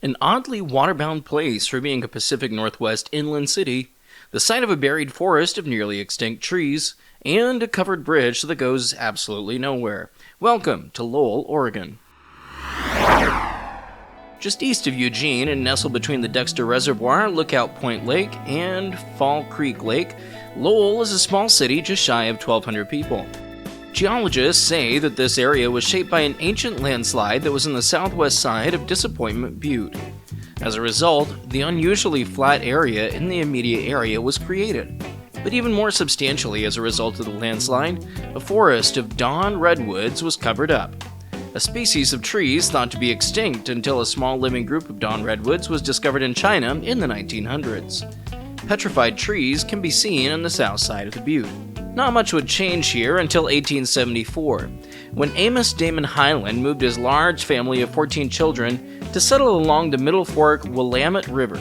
An oddly waterbound place for being a Pacific Northwest inland city, the site of a buried forest of nearly extinct trees, and a covered bridge that goes absolutely nowhere. Welcome to Lowell, Oregon. Just east of Eugene and nestled between the Dexter Reservoir, Lookout Point Lake, and Fall Creek Lake, Lowell is a small city just shy of 1,200 people. Geologists say that this area was shaped by an ancient landslide that was in the southwest side of Disappointment Butte. As a result, the unusually flat area in the immediate area was created. But even more substantially as a result of the landslide, a forest of dawn redwoods was covered up. A species of trees thought to be extinct until a small living group of dawn redwoods was discovered in China in the 1900s. Petrified trees can be seen on the south side of the butte. Not much would change here until 1874, when Amos Damon Highland moved his large family of 14 children to settle along the Middle Fork Willamette River.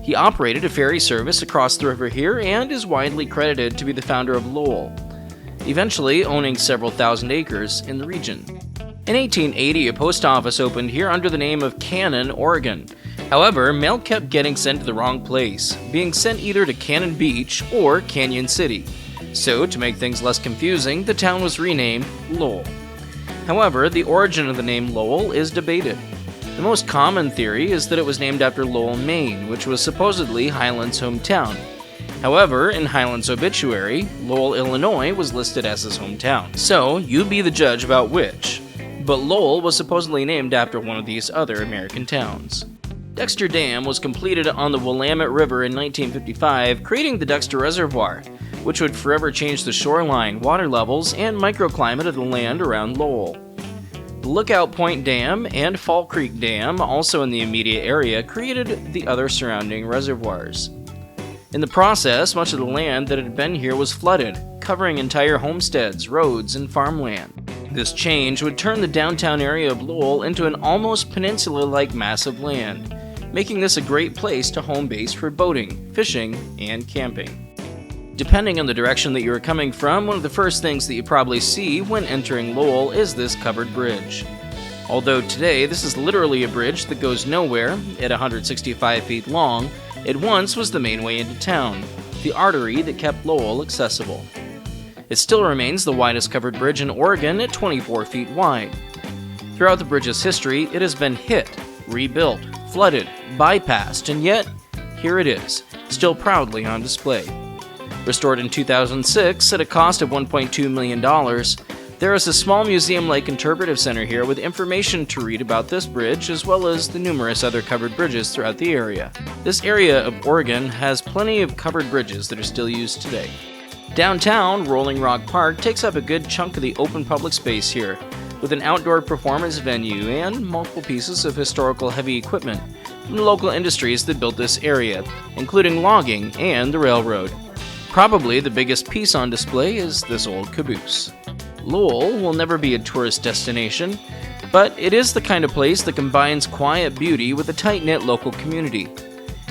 He operated a ferry service across the river here and is widely credited to be the founder of Lowell, eventually owning several thousand acres in the region. In 1880, a post office opened here under the name of Cannon, Oregon. However, mail kept getting sent to the wrong place, being sent either to Cannon Beach or Canyon City. So, to make things less confusing, the town was renamed Lowell. However, the origin of the name Lowell is debated. The most common theory is that it was named after Lowell, Maine, which was supposedly Highland's hometown. However, in Highland's obituary, Lowell, Illinois was listed as his hometown. So, you be the judge about which. But Lowell was supposedly named after one of these other American towns. Dexter Dam was completed on the Willamette River in 1955, creating the Dexter Reservoir, which would forever change the shoreline, water levels, and microclimate of the land around Lowell. The Lookout Point Dam and Fall Creek Dam, also in the immediate area, created the other surrounding reservoirs. In the process, much of the land that had been here was flooded, covering entire homesteads, roads, and farmland. This change would turn the downtown area of Lowell into an almost peninsula-like mass of land, making this a great place to home base for boating, fishing, and camping. Depending on the direction that you are coming from, one of the first things that you probably see when entering Lowell is this covered bridge. Although today this is literally a bridge that goes nowhere, at 165 feet long, it once was the main way into town, the artery that kept Lowell accessible. It still remains the widest covered bridge in Oregon at 24 feet wide. Throughout the bridge's history, it has been hit, rebuilt, flooded, bypassed, and yet, here it is, still proudly on display. Restored in 2006 at a cost of $1.2 million, there is a small museum-like interpretive center here with information to read about this bridge as well as the numerous other covered bridges throughout the area. This area of Oregon has plenty of covered bridges that are still used today. Downtown, Rolling Rock Park takes up a good chunk of the open public space here, with an outdoor performance venue and multiple pieces of historical heavy equipment from the local industries that built this area, including logging and the railroad. Probably the biggest piece on display is this old caboose. Lowell will never be a tourist destination, but it is the kind of place that combines quiet beauty with a tight-knit local community.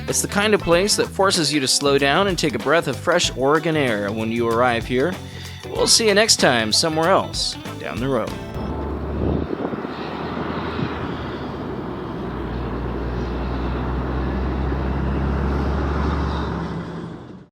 It's the kind of place that forces you to slow down and take a breath of fresh Oregon air when you arrive here. We'll see you next time somewhere else down the road.